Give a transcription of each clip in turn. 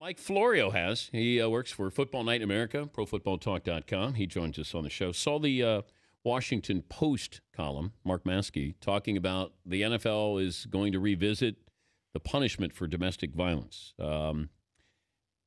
Like Florio has. He works for Football Night in America, ProFootballTalk.com. He joins us on the show. Saw the Washington Post column, Mark Maskey, talking about the NFL is going to revisit the punishment for domestic violence. Now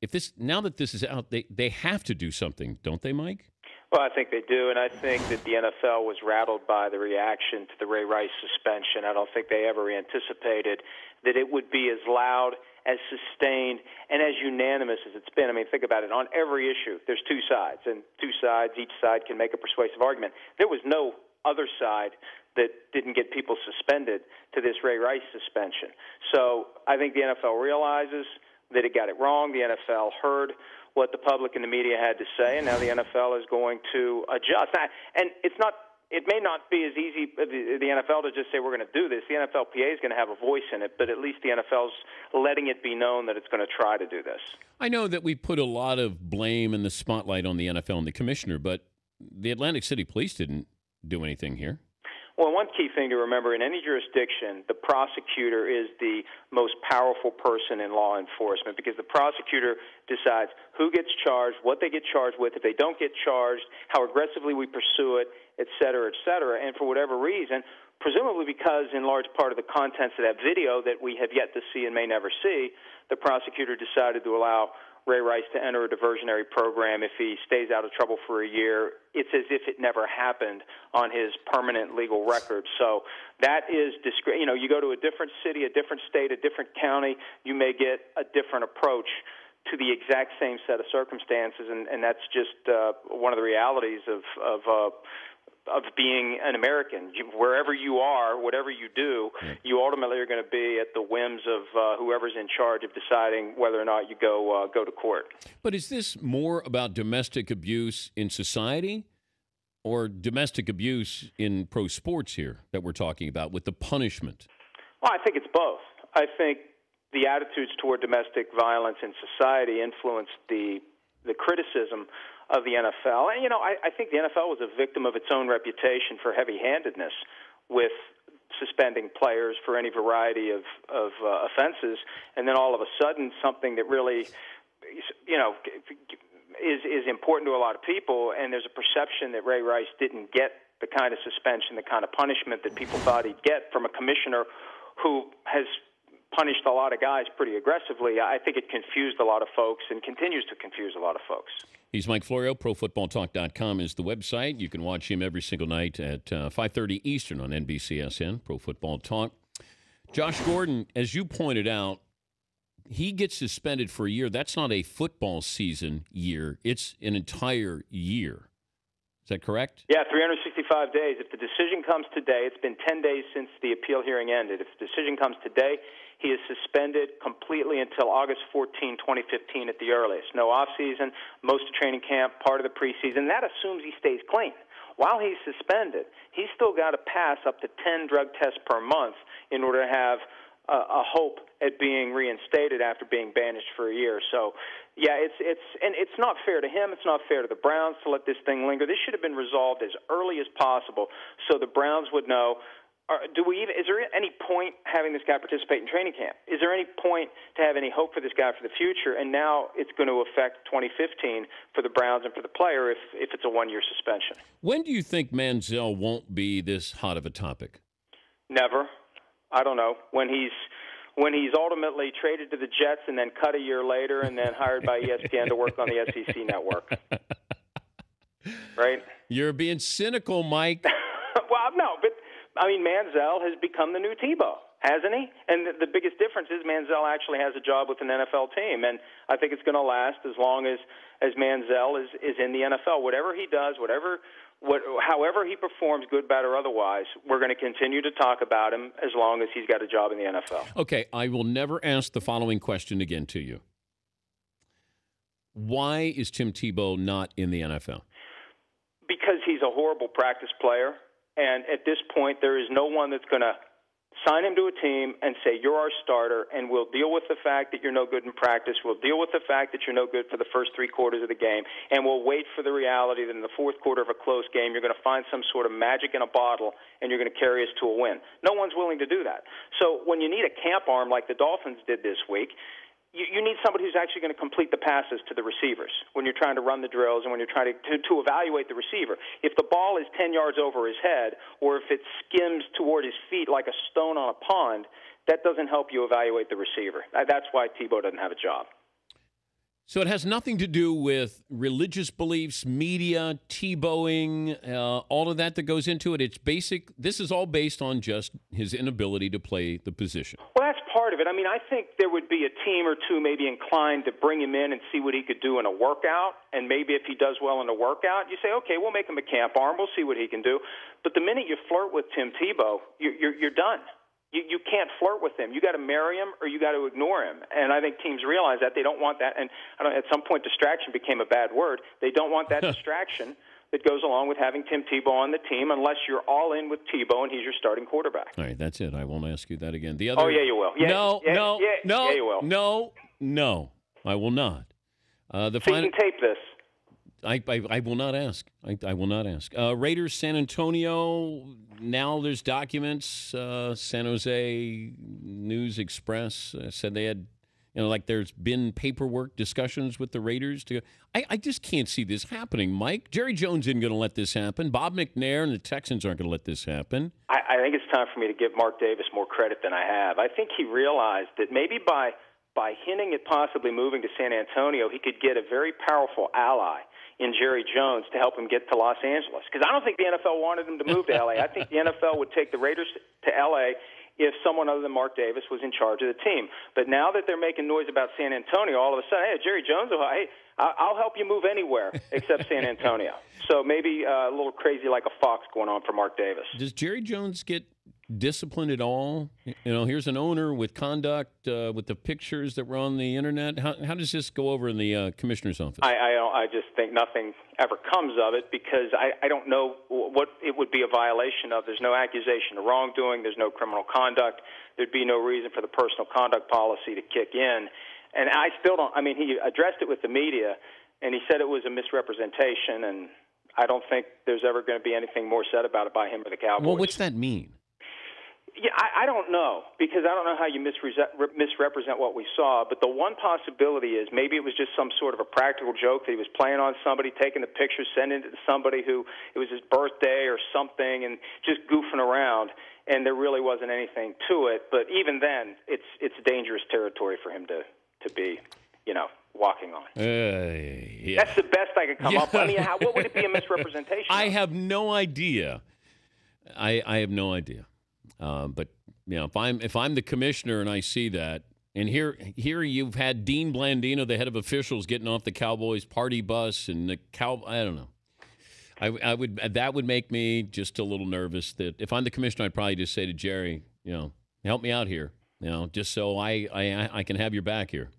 that this is out, they have to do something, don't they, Mike? Well, I think they do, and I think that the NFL was rattled by the reaction to the Ray Rice suspension. I don't think they ever anticipated that it would be as loud, as sustained, and as unanimous as it's been. I mean, think about it. On every issue, there's two sides, and each side can make a persuasive argument. There was no other side that didn't get people suspended to this Ray Rice suspension. So I think the NFL realizes that it got it wrong. The NFL heard what the public and the media had to say, and now the NFL is going to adjust. And it may not be as easy for the NFL to just say we're going to do this. The NFLPA is going to have a voice in it, but at least the NFL's letting it be known that it's going to try to do this. I know that we put a lot of blame and the spotlight on the NFL and the commissioner, but the Atlantic City Police didn't do anything here. Well, one key thing to remember, in any jurisdiction, the prosecutor is the most powerful person in law enforcement because the prosecutor decides who gets charged, what they get charged with, if they don't get charged, how aggressively we pursue it, et cetera, et cetera. And for whatever reason, presumably because in large part of the contents of that video that we have yet to see and may never see, the prosecutor decided to allow Ray Rice to enter a diversionary program. If he stays out of trouble for a year, it's as if it never happened on his permanent legal record. So that is, you go to a different city, a different state, a different county, you may get a different approach to the exact same set of circumstances, and that's just one of the realities of being an American. Wherever you are, whatever you do, you ultimately are going to be at the whims of whoever's in charge of deciding whether or not you go to court. But is this more about domestic abuse in society or domestic abuse in pro sports here that we're talking about with the punishment? Well, I think it's both. I think the attitudes toward domestic violence in society influenced the criticism of the NFL. And, I think the NFL was a victim of its own reputation for heavy-handedness with suspending players for any variety of offenses. And then all of a sudden, something that really, is important to a lot of people, and there's a perception that Ray Rice didn't get the kind of suspension, the kind of punishment that people thought he'd get from a commissioner who has punished a lot of guys pretty aggressively. I think it confused a lot of folks and continues to confuse a lot of folks. He's Mike Florio. ProFootballTalk.com is the website. You can watch him every single night at 5:30 Eastern on NBCSN, Pro Football Talk. Josh Gordon, as you pointed out, he gets suspended for a year. That's not a football season year. It's an entire year. Is that correct? Yeah, 365 days. If the decision comes today, it's been 10 days since the appeal hearing ended. If the decision comes today, he is suspended completely until August 14, 2015 at the earliest. No off-season, most of training camp, part of the preseason. That assumes he stays clean. While he's suspended, he's still got to pass up to 10 drug tests per month in order to have a hope at being reinstated after being banished for a year. So, yeah, it's not fair to him. It's not fair to the Browns to let this thing linger. This should have been resolved as early as possible so the Browns would know. Is there any point having this guy participate in training camp? Is there any point to have any hope for this guy for the future? And now it's going to affect 2015 for the Browns and for the player if it's a one-year suspension. When do you think Manziel won't be this hot of a topic? Never. I don't know. When he's ultimately traded to the Jets and then cut a year later and then hired by ESPN to work on the SEC network. Right? You're being cynical, Mike. Well, no, but Manziel has become the new Tebow, hasn't he? And the biggest difference is Manziel actually has a job with an NFL team, and I think it's going to last as long as Manziel is in the NFL. Whatever he does, however he performs, good, bad, or otherwise, we're going to continue to talk about him as long as he's got a job in the NFL. Okay, I will never ask the following question again to you. Why is Tim Tebow not in the NFL? Because he's a horrible practice player. And at this point, there is no one that's going to sign him to a team and say, you're our starter, and we'll deal with the fact that you're no good in practice. We'll deal with the fact that you're no good for the first three quarters of the game, and we'll wait for the reality that in the fourth quarter of a close game, you're going to find some sort of magic in a bottle, and you're going to carry us to a win. No one's willing to do that. So when you need a camp arm like the Dolphins did this week, you need somebody who's actually going to complete the passes to the receivers when you're trying to run the drills and when you're trying to evaluate the receiver. If the ball is 10 yards over his head or if it skims toward his feet like a stone on a pond, that doesn't help you evaluate the receiver. That's why Tebow doesn't have a job. So it has nothing to do with religious beliefs, media, Tebowing, all of that goes into it. It's basic. This is all based on just his inability to play the position. Well, that's part of it. I mean, I think there would be a team or two maybe inclined to bring him in and see what he could do in a workout. And maybe if he does well in a workout, you say, okay, we'll make him a camp arm. We'll see what he can do. But the minute you flirt with Tim Tebow, you're done. You can't flirt with him. You got to marry him or you got to ignore him. And I think teams realize that. They don't want that. And at some point, distraction became a bad word. They don't want that distraction that goes along with having Tim Tebow on the team unless you're all in with Tebow and he's your starting quarterback. All right, that's it. I won't ask you that again. The other. Oh, yeah, you will. Yeah, no, you will. No, I will not. You can tape this. I will not ask. I will not ask. Raiders, San Antonio. Now there's documents. San Jose News Express said they had, like there's been paperwork discussions with the Raiders. I just can't see this happening, Mike. Jerry Jones isn't going to let this happen. Bob McNair and the Texans aren't going to let this happen. I think it's time for me to give Mark Davis more credit than I have. I think he realized that maybe by hinting at possibly moving to San Antonio, he could get a very powerful ally in Jerry Jones to help him get to Los Angeles. Because I don't think the NFL wanted him to move to L.A. I think the NFL would take the Raiders to L.A. if someone other than Mark Davis was in charge of the team. But now that they're making noise about San Antonio, all of a sudden, hey, Jerry Jones, I'll help you move anywhere except San Antonio. So maybe a little crazy like a fox going on for Mark Davis. Does Jerry Jones get disciplined at all? Here's an owner with conduct, with the pictures that were on the internet. How does this go over in the commissioner's office? I just think nothing ever comes of it because I don't know what it would be a violation of. There's no accusation of wrongdoing. There's no criminal conduct. There'd be no reason for the personal conduct policy to kick in. And I still don't. I mean, he addressed it with the media, and he said it was a misrepresentation, and I don't think there's ever going to be anything more said about it by him or the Cowboys. Well, what's that mean? Yeah, I don't know, because I don't know how you misrepresent what we saw, but the one possibility is maybe it was just some sort of a practical joke that he was playing on somebody, taking the picture, sending it to somebody who it was his birthday or something, and just goofing around, and there really wasn't anything to it. But even then, it's dangerous territory for him to be, walking on. Yeah. That's the best I could come up with. I mean, what would it be a misrepresentation I have no idea. I have no idea. But if I'm the commissioner and I see that, and here you've had Dean Blandino, the head of officials, getting off the Cowboys party bus, and I don't know. That would make me just a little nervous. That if I'm the commissioner, I'd probably just say to Jerry, help me out here, just so I can have your back here.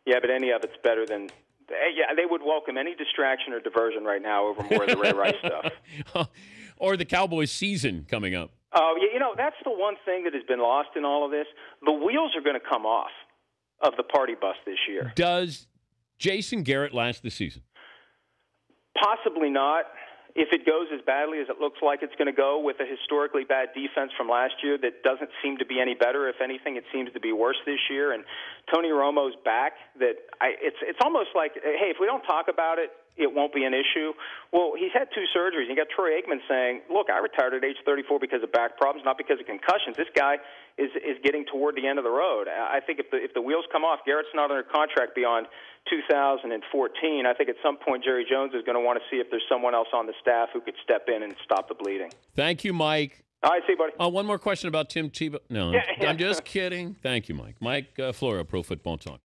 Yeah, but any of it's better than. Yeah, they would welcome any distraction or diversion right now over more of the Ray Rice stuff. Or the Cowboys season coming up. Oh, that's the one thing that has been lost in all of this. The wheels are going to come off of the party bus this year. Does Jason Garrett last the season? Possibly not. If it goes as badly as it looks like it's going to go with a historically bad defense from last year that doesn't seem to be any better. If anything, it seems to be worse this year. And Tony Romo's back. It's almost like, hey, if we don't talk about it, it won't be an issue. Well, he's had 2 surgeries. You got Troy Aikman saying, look, I retired at age 34 because of back problems, not because of concussions. This guy is getting toward the end of the road. I think if the wheels come off, Garrett's not under contract beyond 2014. I think at some point Jerry Jones is going to want to see if there's someone else on the staff who could step in and stop the bleeding. Thank you, Mike. All right, see you, buddy. One more question about Tim Tebow. No, I'm just kidding. Thank you, Mike. Mike Florio, Pro Football Talk.